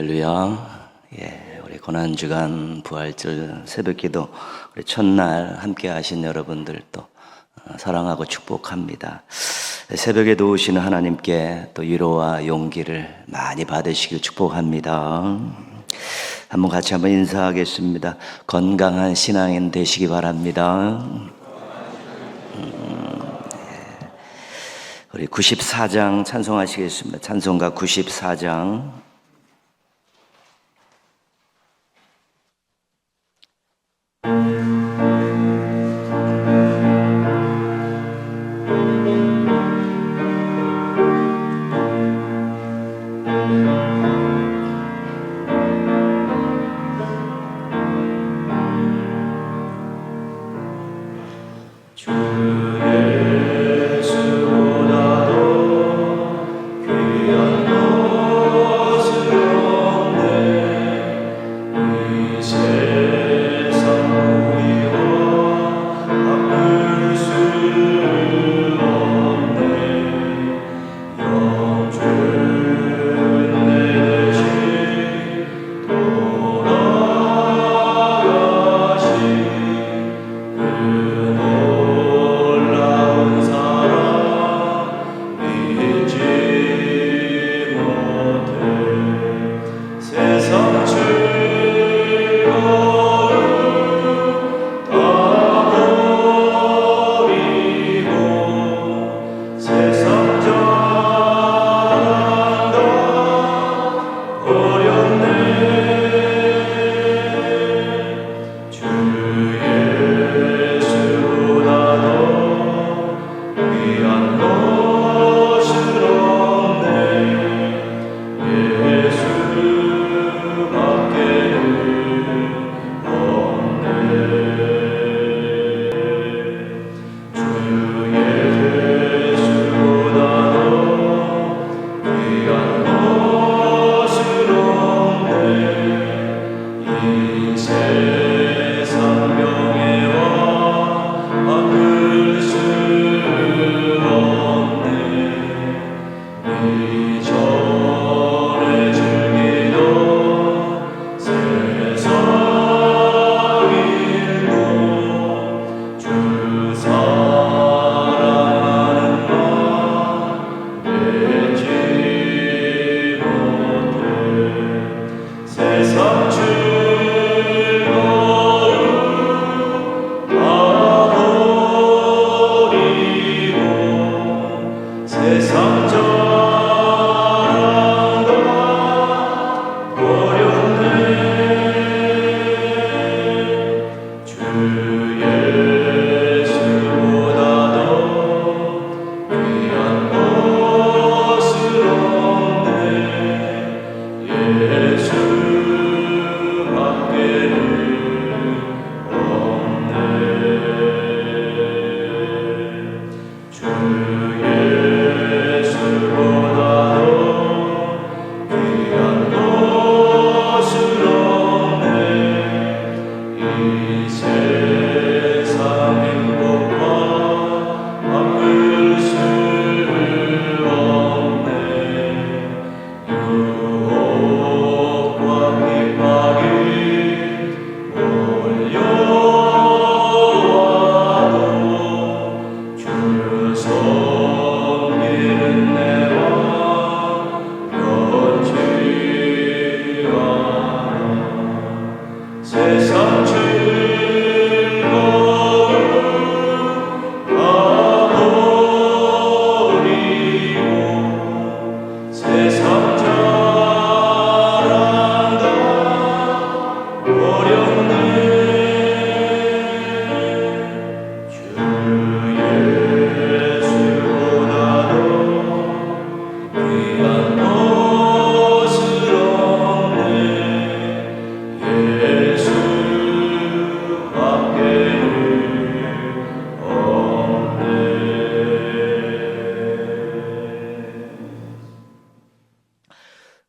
할렐루야. 우리 고난주간 부활절 새벽기도 우리 첫날 함께 하신 여러분들 또 사랑하고 축복합니다. 새벽에도 오시는 하나님께 또 위로와 용기를 많이 받으시길 축복합니다. 한번 같이 한번 인사하겠습니다. 건강한 신앙인 되시기 바랍니다. 우리 94장 찬송하시겠습니다. 찬송가 94장.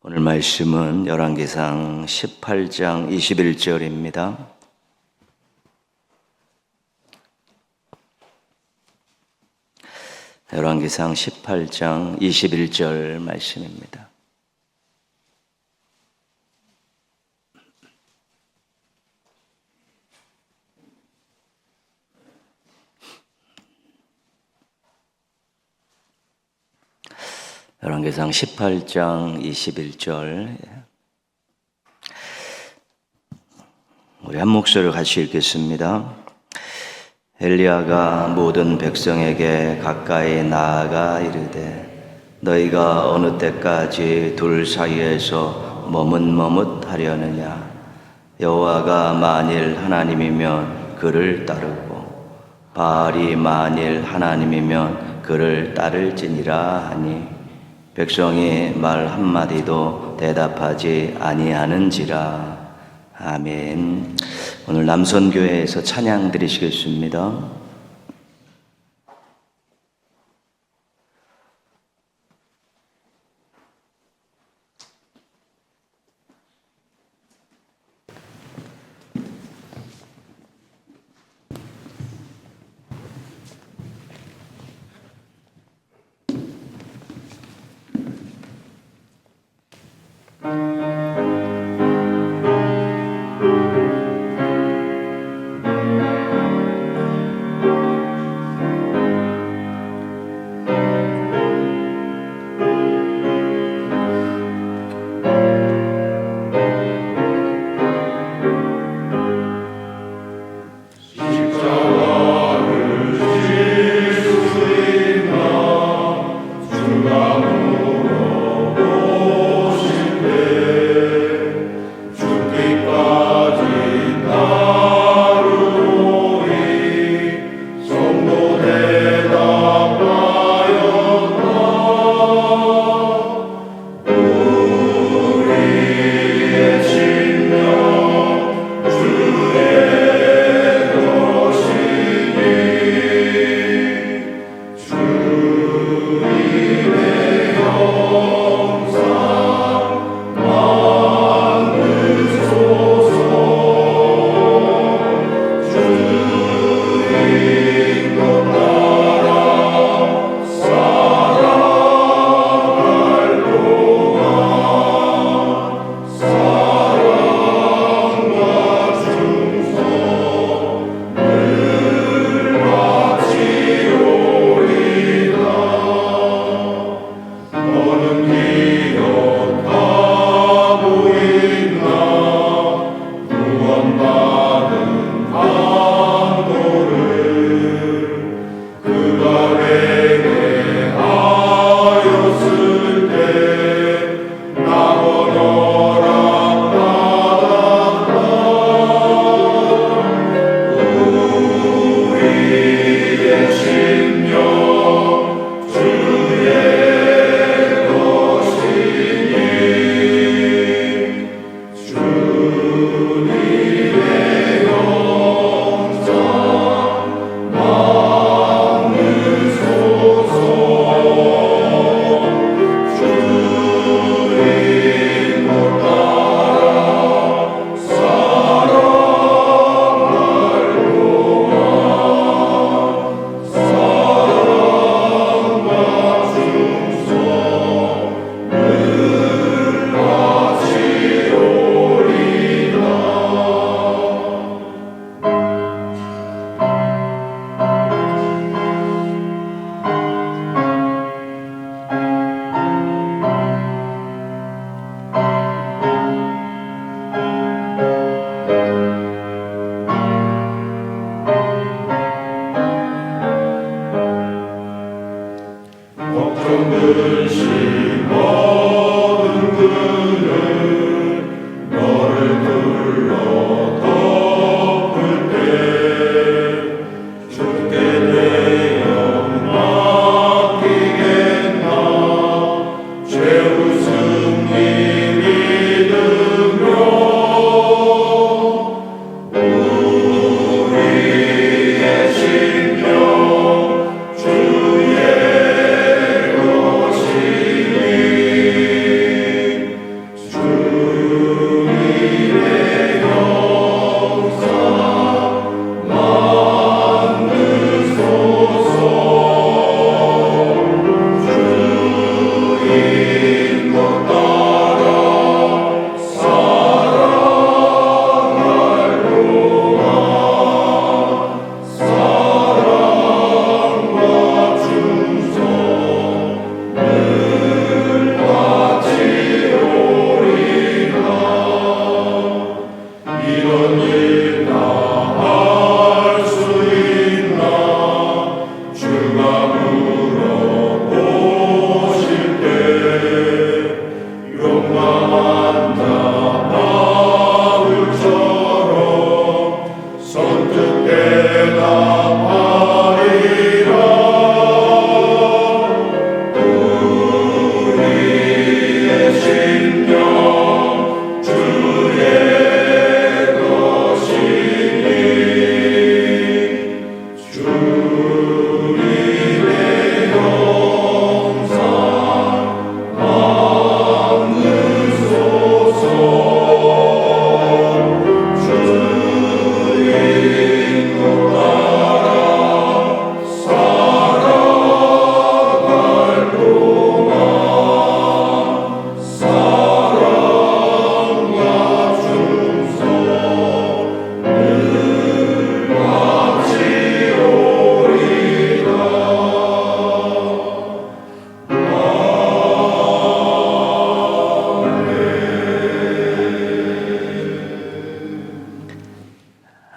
오늘 말씀은 열왕기상 18장 21절입니다. 열왕기상 18장 21절 말씀입니다. 열왕기상 18장 21절. 우리 한 목소리로 같이 읽겠습니다. 엘리야가 모든 백성에게 가까이 나아가 이르되 너희가 어느 때까지 둘 사이에서 머뭇머뭇하려느냐. 여호와가 만일 하나님이면 그를 따르고 바알이 만일 하나님이면 그를 따를지니라 하니 백성이 말 한마디도 대답하지 아니하는지라. 아멘. 오늘 남선교회에서 찬양 드리시겠습니다.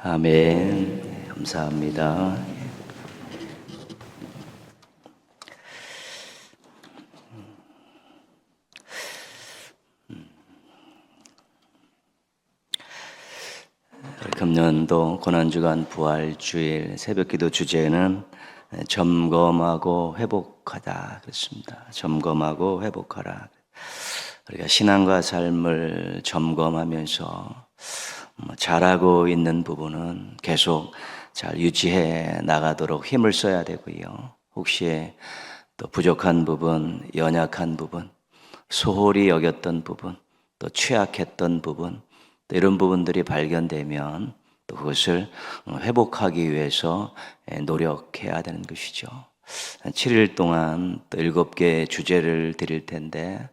아멘. 감사합니다. 금년도 고난주간 부활주일 새벽기도 주제는 점검하고 회복하다 그렇습니다. 점검하고 회복하라. 우리가 신앙과 삶을 점검하면서 잘하고 있는 부분은 계속 잘 유지해 나가도록 힘을 써야 되고요. 혹시 또 부족한 부분, 연약한 부분, 소홀히 여겼던 부분, 또 취약했던 부분, 또 이런 부분들이 발견되면 또 그것을 회복하기 위해서 노력해야 되는 것이죠. 7일 동안 또 7개의 주제를 드릴 텐데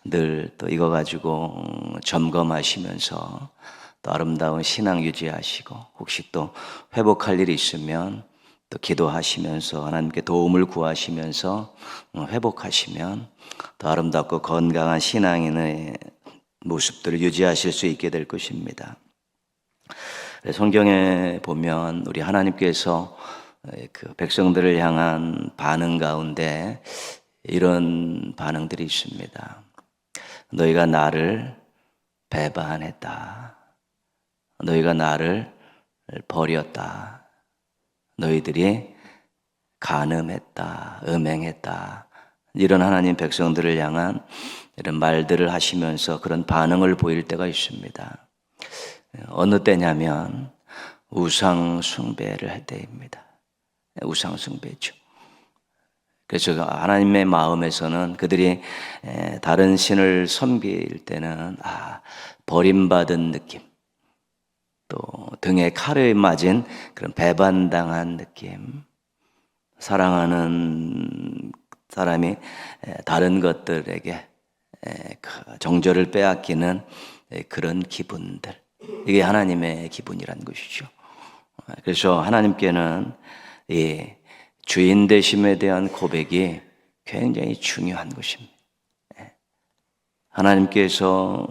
늘 또 이거 가지고 점검하시면서 또 아름다운 신앙 유지하시고 혹시 또 회복할 일이 있으면 또 기도하시면서 하나님께 도움을 구하시면서 회복하시면 더 아름답고 건강한 신앙인의 모습들을 유지하실 수 있게 될 것입니다. 성경에 보면 우리 하나님께서 그 백성들을 향한 반응 가운데 이런 반응들이 있습니다. 너희가 나를 배반했다. 너희가 나를 버렸다. 너희들이 간음했다. 음행했다. 이런 하나님 백성들을 향한 이런 말들을 하시면서 그런 반응을 보일 때가 있습니다. 어느 때냐면 우상 숭배를 할 때입니다. 우상 숭배죠. 그래서 하나님의 마음에서는 그들이 다른 신을 섬길 때는 버림받은 느낌, 또 등에 칼을 맞은 그런 배반당한 느낌, 사랑하는 사람이 다른 것들에게 정절을 빼앗기는 그런 기분들, 이게 하나님의 기분이란 것이죠. 그래서 하나님께는 이 주인 되심에 대한 고백이 굉장히 중요한 것입니다. 하나님께서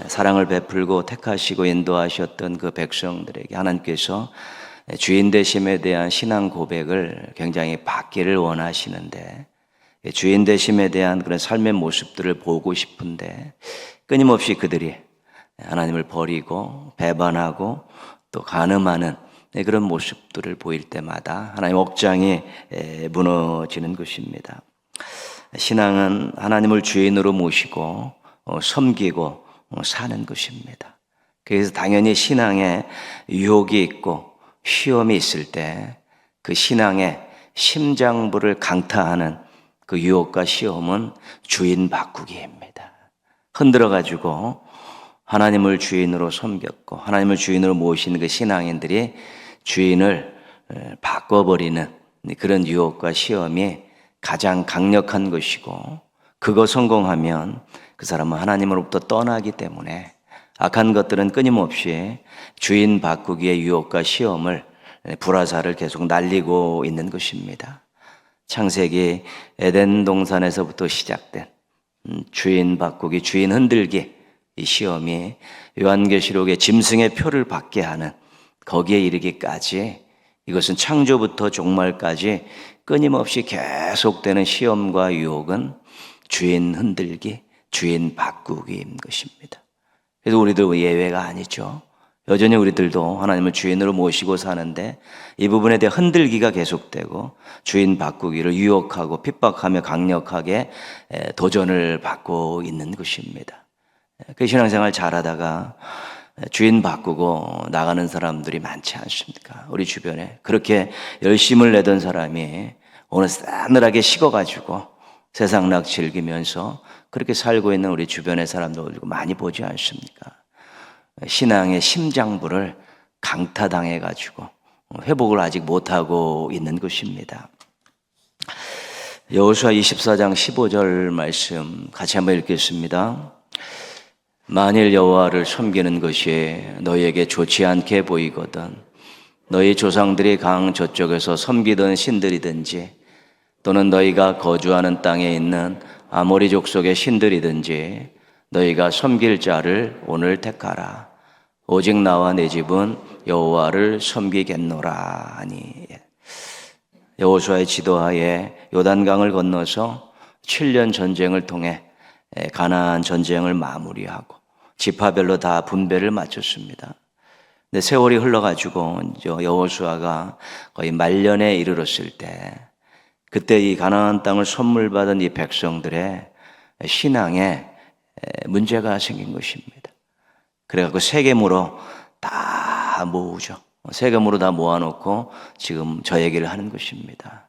사랑을 베풀고 택하시고 인도하셨던 그 백성들에게 하나님께서 주인 되심에 대한 신앙 고백을 굉장히 받기를 원하시는데, 주인 되심에 대한 그런 삶의 모습들을 보고 싶은데 끊임없이 그들이 하나님을 버리고 배반하고 또 간음하는 그런 모습들을 보일 때마다 하나님 억장이 무너지는 것입니다. 신앙은 하나님을 주인으로 모시고 섬기고 사는 것입니다. 그래서 당연히 신앙에 유혹이 있고 시험이 있을 때 그 신앙의 심장부를 강타하는 그 유혹과 시험은 주인 바꾸기입니다. 흔들어가지고 하나님을 주인으로 섬겼고 하나님을 주인으로 모신 그 신앙인들이 주인을 바꿔버리는 그런 유혹과 시험이 가장 강력한 것이고, 그거 성공하면 그 사람은 하나님으로부터 떠나기 때문에 악한 것들은 끊임없이 주인 바꾸기의 유혹과 시험을 불화살을 계속 날리고 있는 것입니다. 창세기 에덴 동산에서부터 시작된 주인 바꾸기, 주인 흔들기, 이 시험이 요한계시록의 짐승의 표를 받게 하는 거기에 이르기까지, 이것은 창조부터 종말까지 끊임없이 계속되는 시험과 유혹은 주인 흔들기, 주인 바꾸기인 것입니다. 그래서 우리도 예외가 아니죠. 여전히 우리들도 하나님을 주인으로 모시고 사는데 이 부분에 대해 흔들기가 계속되고 주인 바꾸기를 유혹하고 핍박하며 강력하게 도전을 받고 있는 것입니다. 그 신앙생활 잘하다가 주인 바꾸고 나가는 사람들이 많지 않습니까? 우리 주변에 그렇게 열심을 내던 사람이 오늘 싸늘하게 식어가지고 세상락 즐기면서 그렇게 살고 있는 우리 주변의 사람들 많이 보지 않습니까? 신앙의 심장부를 강타당해가지고 회복을 아직 못하고 있는 것입니다. 여호수아 24장 15절 말씀 같이 한번 읽겠습니다. 만일 여호와를 섬기는 것이 너희에게 좋지 않게 보이거든 너희 조상들이 강 저쪽에서 섬기던 신들이든지 또는 너희가 거주하는 땅에 있는 아모리 족속의 신들이든지 너희가 섬길 자를 오늘 택하라. 오직 나와 내 집은 여호와를 섬기겠노라 하니. 여호수아의 지도하에 요단강을 건너서 7년 전쟁을 통해 가나안 전쟁을 마무리하고 지파별로 다 분배를 마쳤습니다. 근데 세월이 흘러가지고 여호수아가 거의 말년에 이르렀을 때 그때 이 가나안 땅을 선물 받은 이 백성들의 신앙에 문제가 생긴 것입니다. 그래갖고 세겜으로 다 모으죠. 세겜으로 다 모아놓고 지금 저 얘기를 하는 것입니다.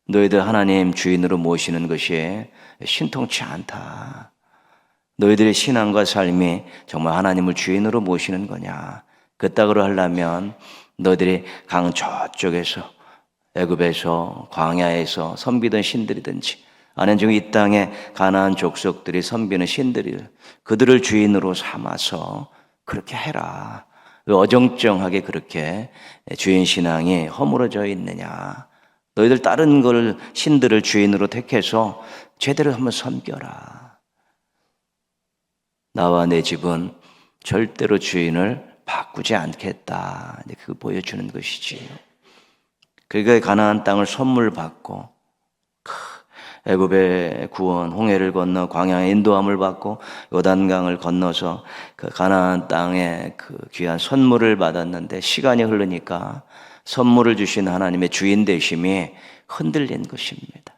너희들 하나님 주인으로 모시는 것이 신통치 않다. 너희들의 신앙과 삶이 정말 하나님을 주인으로 모시는 거냐. 그따구로 하려면 너희들이 강 저쪽에서 애굽에서 광야에서 섬기던 신들이든지 아니면 이 땅에 가나안 족속들이 섬기는 신들이 그들을 주인으로 삼아서 그렇게 해라. 왜 어정쩡하게 그렇게 주인 신앙이 허물어져 있느냐. 너희들 다른 걸 신들을 주인으로 택해서 제대로 한번 섬겨라. 나와 내 집은 절대로 주인을 바꾸지 않겠다. 그거 보여주는 것이지. 그러니까 가나안 땅을 선물 받고 애굽의 구원, 홍해를 건너 광야의 인도함을 받고 요단강을 건너서 그 가나안 땅에 그 귀한 선물을 받았는데 시간이 흐르니까 선물을 주신 하나님의 주인 되심이 흔들린 것입니다.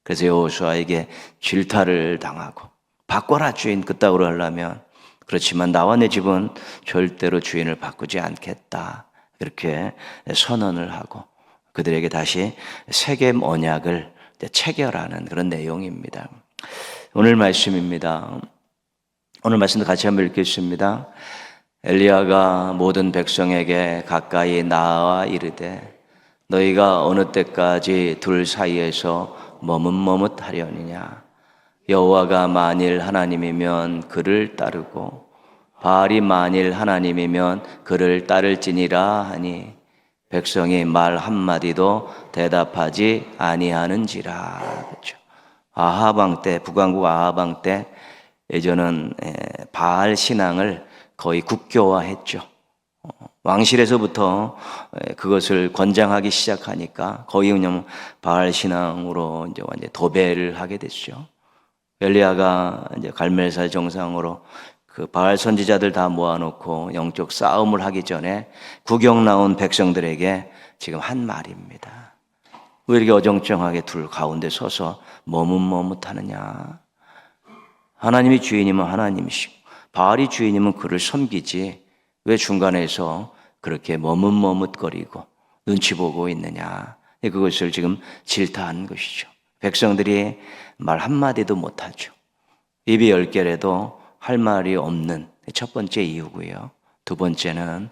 그래서 여호수아에게 질타를 당하고 바꿔라 주인 그따구로 하려면 그렇지만 나와 내 집은 절대로 주인을 바꾸지 않겠다. 이렇게 선언을 하고 그들에게 다시 세겜 언약을 체결하는 그런 내용입니다. 오늘 말씀입니다. 오늘 말씀도 같이 한번 읽겠습니다. 엘리야가 모든 백성에게 가까이 나와 이르되 너희가 어느 때까지 둘 사이에서 머뭇머뭇하려느냐. 여호와가 만일 하나님이면 그를 따르고 바알이 만일 하나님이면 그를 따를지니라 하니 백성이 말 한마디도 대답하지 아니하는지라. 그렇죠. 아합 왕 때, 북왕국 아합 왕 때 예전은 바알 신앙을 거의 국교화했죠. 왕실에서부터 그것을 권장하기 시작하니까 거의 그냥 바알 신앙으로 이제 완전 도배를 하게 됐죠. 엘리야가 이제 갈멜살 정상으로 그 바알 선지자들 다 모아놓고 영적 싸움을 하기 전에 구경 나온 백성들에게 지금 한 말입니다. 왜 이렇게 어정쩡하게 둘 가운데 서서 머뭇머뭇하느냐. 하나님이 주인이면 하나님이시고 바알이 주인이면 그를 섬기지 왜 중간에서 그렇게 머뭇머뭇거리고 눈치 보고 있느냐. 그것을 지금 질타한 것이죠. 백성들이 말 한마디도 못하죠. 입이 10개라도 할 말이 없는 첫 번째 이유고요. 두 번째는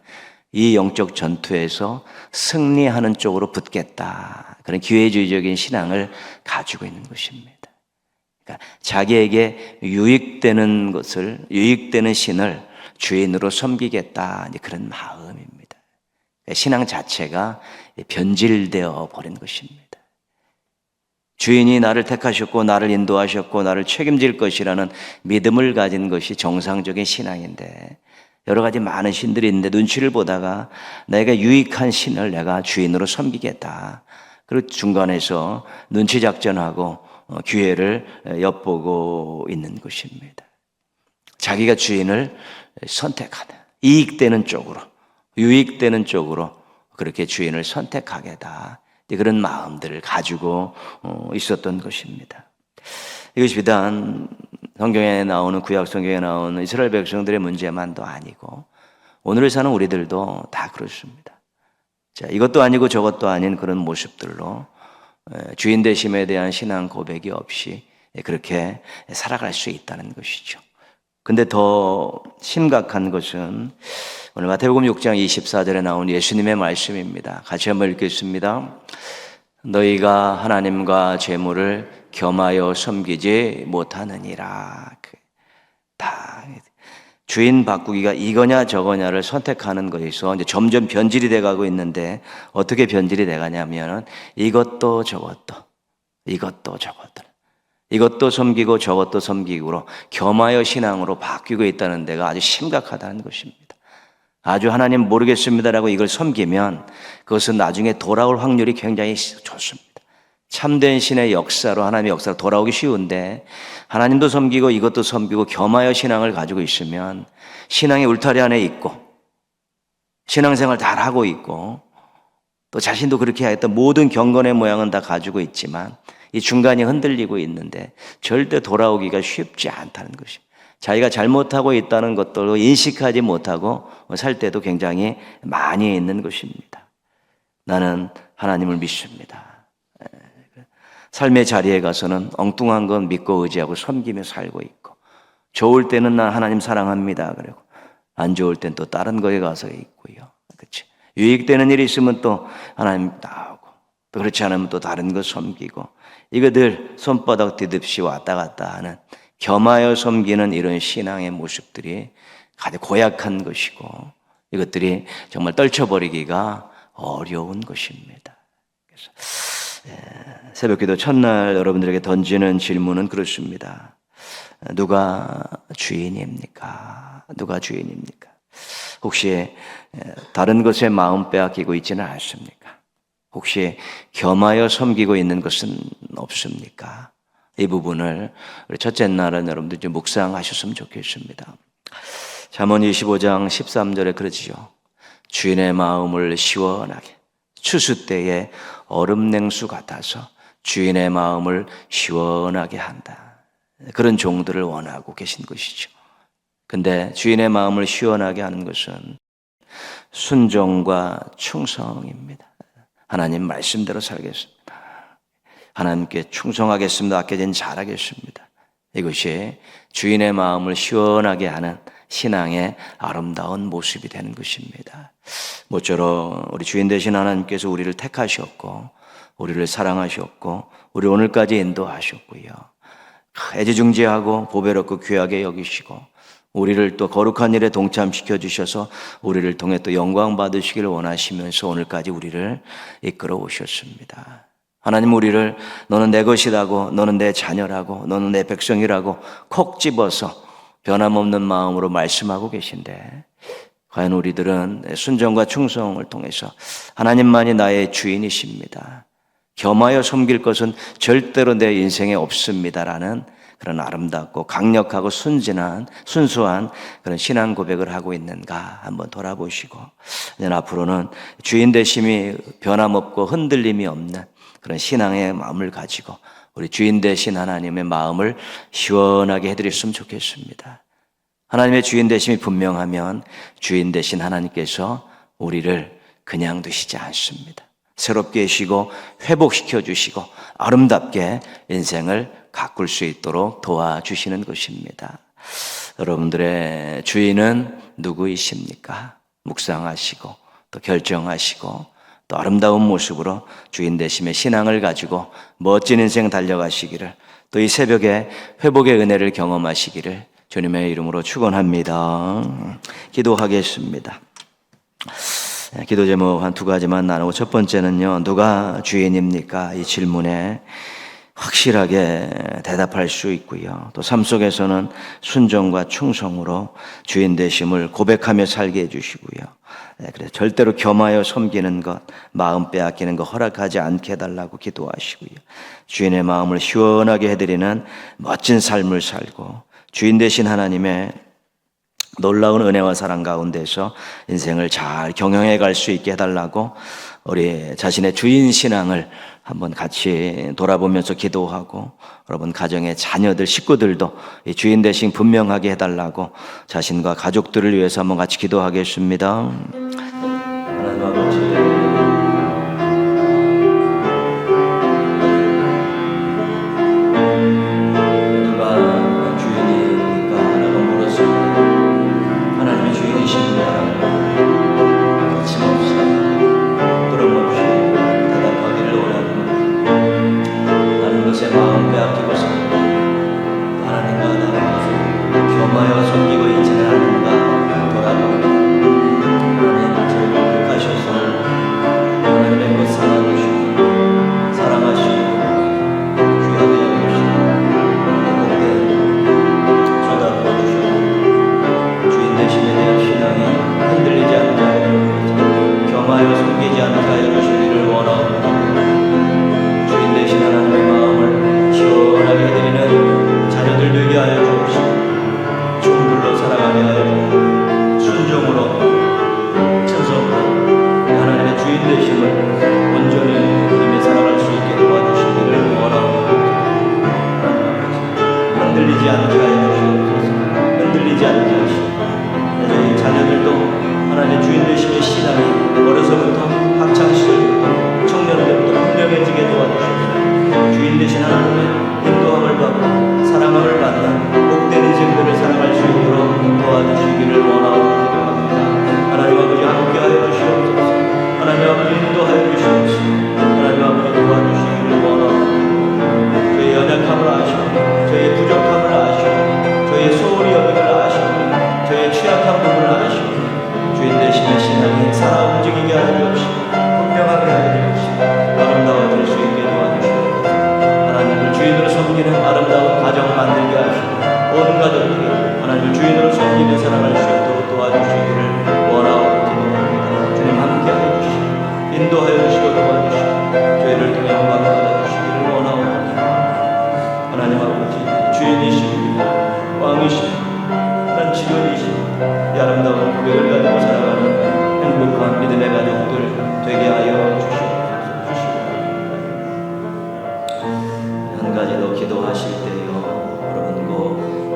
이 영적 전투에서 승리하는 쪽으로 붙겠다. 그런 기회주의적인 신앙을 가지고 있는 것입니다. 그러니까 자기에게 유익되는 것을, 유익되는 신을 주인으로 섬기겠다. 그런 마음입니다. 신앙 자체가 변질되어 버린 것입니다. 주인이 나를 택하셨고 나를 인도하셨고 나를 책임질 것이라는 믿음을 가진 것이 정상적인 신앙인데 여러 가지 많은 신들이 있는데 눈치를 보다가 내가 유익한 신을 내가 주인으로 섬기겠다. 그리고 중간에서 눈치 작전하고 기회를 엿보고 있는 것입니다. 자기가 주인을 선택하는 이익되는 쪽으로 유익되는 쪽으로 그렇게 주인을 선택하겠다. 그런 마음들을 가지고 있었던 것입니다. 이것이 비단 성경에 나오는 구약 성경에 나오는 이스라엘 백성들의 문제만도 아니고 오늘을 사는 우리들도 다 그렇습니다. 자, 이것도 아니고 저것도 아닌 그런 모습들로 주인 되심에 대한 신앙 고백이 없이 그렇게 살아갈 수 있다는 것이죠. 근데 더 심각한 것은 오늘 마태복음 6장 24절에 나온 예수님의 말씀입니다. 같이 한번 읽겠습니다. 너희가 하나님과 재물을 겸하여 섬기지 못하느니라. 다 주인 바꾸기가 이거냐 저거냐를 선택하는 것에서 이제 점점 변질이 돼가고 있는데 어떻게 변질이 돼가냐면은 이것도 저것도 이것도 섬기고 저것도 섬기고로 겸하여 신앙으로 바뀌고 있다는 데가 아주 심각하다는 것입니다. 아주 하나님 모르겠습니다라고 이걸 섬기면 그것은 나중에 돌아올 확률이 굉장히 좋습니다. 참된 신의 역사로 하나님의 역사로 돌아오기 쉬운데 하나님도 섬기고 이것도 섬기고 겸하여 신앙을 가지고 있으면 신앙의 울타리 안에 있고 신앙생활 잘 하고 있고 또 자신도 그렇게 하였던 모든 경건의 모양은 다 가지고 있지만 이 중간이 흔들리고 있는데 절대 돌아오기가 쉽지 않다는 것입니다. 자기가 잘못하고 있다는 것도 인식하지 못하고 살 때도 굉장히 많이 있는 것입니다. 나는 하나님을 믿습니다. 삶의 자리에 가서는 엉뚱한 건 믿고 의지하고 섬기며 살고 있고 좋을 때는 난 하나님 사랑합니다. 그리고 안 좋을 땐 또 다른 거에 가서 있고요. 그렇지? 유익되는 일이 있으면 또 하나님 나오고 또 그렇지 않으면 또 다른 거 섬기고 이거 늘 손바닥 뒤집시 왔다 갔다 하는 겸하여 섬기는 이런 신앙의 모습들이 가장 고약한 것이고 이것들이 정말 떨쳐버리기가 어려운 것입니다. 그래서 새벽기도 첫날 여러분들에게 던지는 질문은 그렇습니다. 누가 주인입니까? 누가 주인입니까? 혹시 다른 것에 마음 빼앗기고 있지는 않습니까? 혹시 겸하여 섬기고 있는 것은 없습니까? 이 부분을 우리 첫째 날은 여러분들 좀 묵상하셨으면 좋겠습니다. 잠언 25장 13절에 그러지요. 주인의 마음을 시원하게 추수 때에 얼음 냉수 같아서 주인의 마음을 시원하게 한다. 그런 종들을 원하고 계신 것이죠. 근데 주인의 마음을 시원하게 하는 것은 순종과 충성입니다. 하나님 말씀대로 살겠습니다. 하나님께 충성하겠습니다. 아껴진 잘하겠습니다. 이것이 주인의 마음을 시원하게 하는 신앙의 아름다운 모습이 되는 것입니다. 모쪼록 우리 주인 되신 하나님께서 우리를 택하셨고 우리를 사랑하셨고 우리 오늘까지 인도하셨고요. 애지중지하고 보배롭고 귀하게 여기시고 우리를 또 거룩한 일에 동참시켜 주셔서 우리를 통해 또 영광 받으시기를 원하시면서 오늘까지 우리를 이끌어 오셨습니다. 하나님 우리를 너는 내 것이라고 너는 내 자녀라고 너는 내 백성이라고 콕 집어서 변함없는 마음으로 말씀하고 계신데 과연 우리들은 순종과 충성을 통해서 하나님만이 나의 주인이십니다. 겸하여 섬길 것은 절대로 내 인생에 없습니다라는 그런 아름답고 강력하고 순수한 그런 신앙 고백을 하고 있는가 한번 돌아보시고 앞으로는 주인 되심이 변함없고 흔들림이 없는 그런 신앙의 마음을 가지고 우리 주인 되신 하나님의 마음을 시원하게 해드렸으면 좋겠습니다. 하나님의 주인 되심이 분명하면 주인 되신 하나님께서 우리를 그냥 두시지 않습니다. 새롭게 하시고 회복시켜 주시고 아름답게 인생을 가꿀 수 있도록 도와주시는 것입니다. 여러분들의 주인은 누구이십니까? 묵상하시고 또 결정하시고 또 아름다운 모습으로 주인 되심의 신앙을 가지고 멋진 인생 달려가시기를 또 이 새벽에 회복의 은혜를 경험하시기를 주님의 이름으로 축원합니다. 기도하겠습니다. 기도 제목 한 두 가지만 나누고 첫 번째는요. 누가 주인입니까? 이 질문에 확실하게 대답할 수 있고요. 또 삶 속에서는 순종과 충성으로 주인 되심을 고백하며 살게 해주시고요. 그래서 절대로 겸하여 섬기는 것, 마음 빼앗기는 것 허락하지 않게 해달라고 기도하시고요. 주인의 마음을 시원하게 해드리는 멋진 삶을 살고 주인 되신 하나님의 놀라운 은혜와 사랑 가운데서 인생을 잘 경영해 갈 수 있게 해달라고 우리 자신의 주인 신앙을 한번 같이 돌아보면서 기도하고, 여러분 가정의 자녀들, 식구들도 이 주인 대신 분명하게 해달라고 자신과 가족들을 위해서 한번 같이 기도하겠습니다. 하나님 아버지,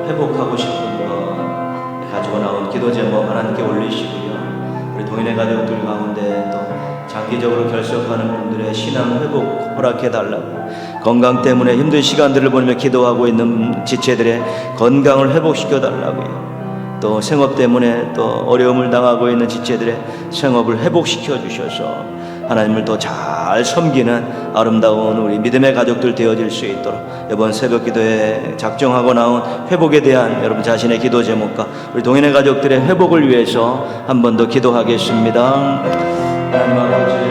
회복하고 싶은 것 가지고 나온 기도 제목 하나님께 올리시고요. 우리 동인의 가족들 가운데 또 장기적으로 결석하는 분들의 신앙 회복 허락해 달라고, 건강 때문에 힘든 시간들을 보내며 기도하고 있는 지체들의 건강을 회복시켜 달라고요. 또 생업 때문에 또 어려움을 당하고 있는 지체들의 생업을 회복시켜 주셔서 하나님을 더 잘 섬기는 아름다운 우리 믿음의 가족들 되어질 수 있도록 이번 새벽 기도에 작정하고 나온 회복에 대한 여러분 자신의 기도 제목과 우리 동인의 가족들의 회복을 위해서 한 번 더 기도하겠습니다. 하나님 아버지,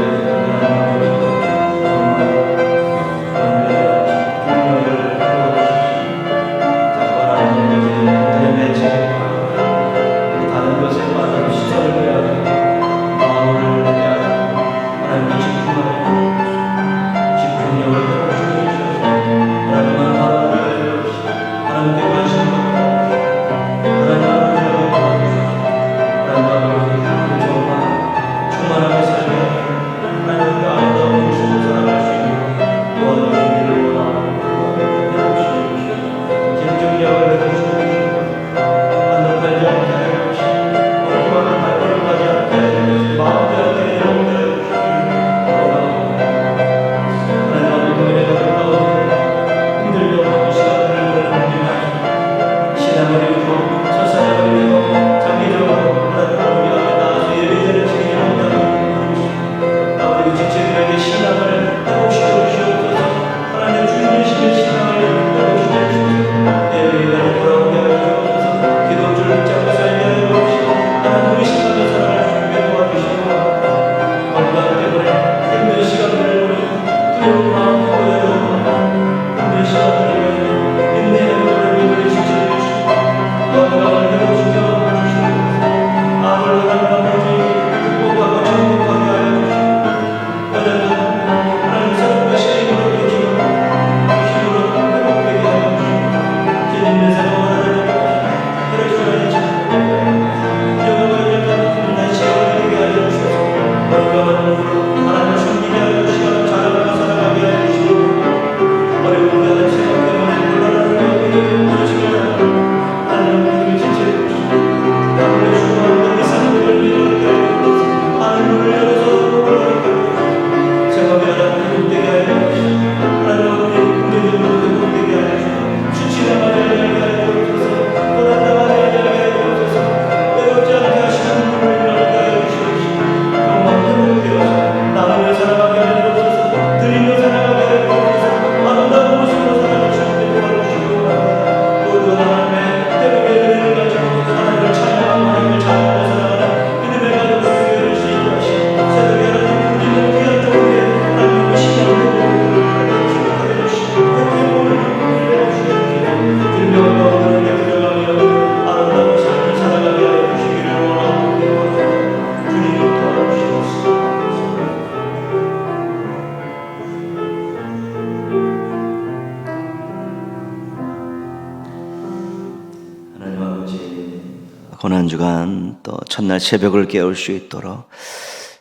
고난주간 또 첫날 새벽을 깨울 수 있도록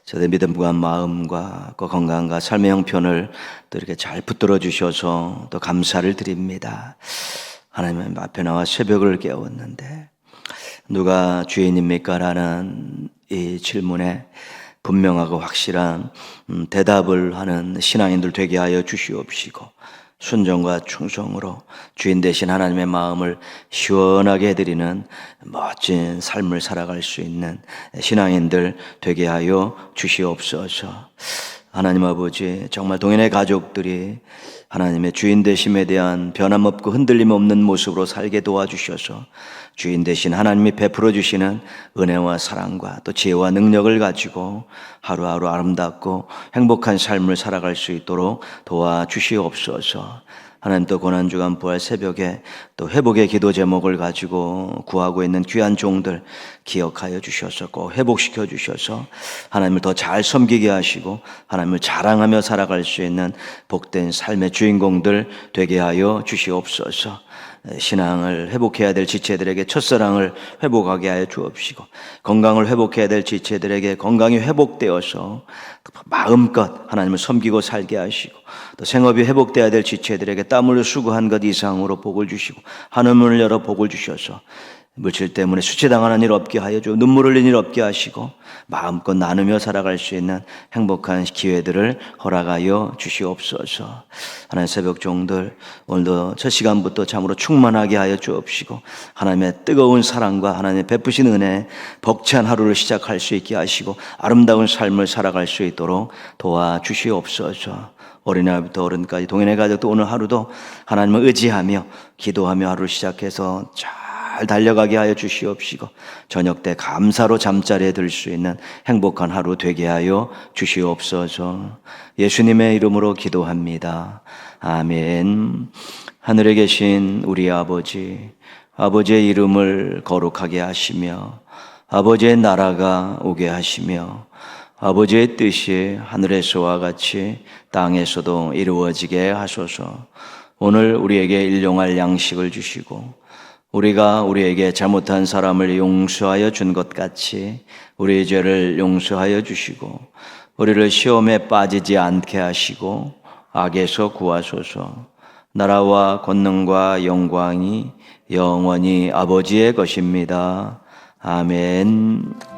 저의 믿음과 마음과 그 건강과 삶의 형편을 또 이렇게 잘 붙들어 주셔서 또 감사를 드립니다. 하나님 앞에 나와 새벽을 깨웠는데 누가 주인입니까? 라는 이 질문에 분명하고 확실한 대답을 하는 신앙인들 되게 하여 주시옵시고 순종과 충성으로 주인 되신 하나님의 마음을 시원하게 해드리는 멋진 삶을 살아갈 수 있는 신앙인들 되게 하여 주시옵소서. 하나님 아버지, 정말 동행의 가족들이 하나님의 주인 되심에 대한 변함없고 흔들림 없는 모습으로 살게 도와주셔서 주인 되신 하나님이 베풀어 주시는 은혜와 사랑과 또 지혜와 능력을 가지고 하루하루 아름답고 행복한 삶을 살아갈 수 있도록 도와주시옵소서. 하나님 또 고난주간 부활 새벽에 또 회복의 기도 제목을 가지고 구하고 있는 귀한 종들 기억하여 주셔서 꼭 회복시켜 주셔서 하나님을 더 잘 섬기게 하시고 하나님을 자랑하며 살아갈 수 있는 복된 삶의 주인공들 되게 하여 주시옵소서. 신앙을 회복해야 될 지체들에게 첫사랑을 회복하게 하여 주옵시고 건강을 회복해야 될 지체들에게 건강이 회복되어서 마음껏 하나님을 섬기고 살게 하시고 또 생업이 회복돼야 될 지체들에게 땀 흘려 수고한 것 이상으로 복을 주시고 하늘문을 열어 복을 주셔서 물질 때문에 수치당하는 일 없게 하여 주고 눈물 흘린 일 없게 하시고 마음껏 나누며 살아갈 수 있는 행복한 기회들을 허락하여 주시옵소서. 하나님 새벽 종들 오늘도 첫 시간부터 참으로 충만하게 하여 주옵시고 하나님의 뜨거운 사랑과 하나님의 베푸신 은혜 벅찬 하루를 시작할 수 있게 하시고 아름다운 삶을 살아갈 수 있도록 도와주시옵소서. 어린아이부터 어른까지 동행의 가족도 오늘 하루도 하나님을 의지하며 기도하며 하루를 시작해서 잘 달려가게 하여 주시옵시고 저녁 때 감사로 잠자리에 들 수 있는 행복한 하루 되게 하여 주시옵소서. 예수님의 이름으로 기도합니다. 아멘. 하늘에 계신 우리 아버지, 아버지의 이름을 거룩하게 하시며 아버지의 나라가 오게 하시며 아버지의 뜻이 하늘에서와 같이 땅에서도 이루어지게 하소서. 오늘 우리에게 일용할 양식을 주시고 우리가 우리에게 잘못한 사람을 용서하여 준 것 같이 우리의 죄를 용서하여 주시고 우리를 시험에 빠지지 않게 하시고 악에서 구하소서. 나라와 권능과 영광이 영원히 아버지의 것입니다. 아멘.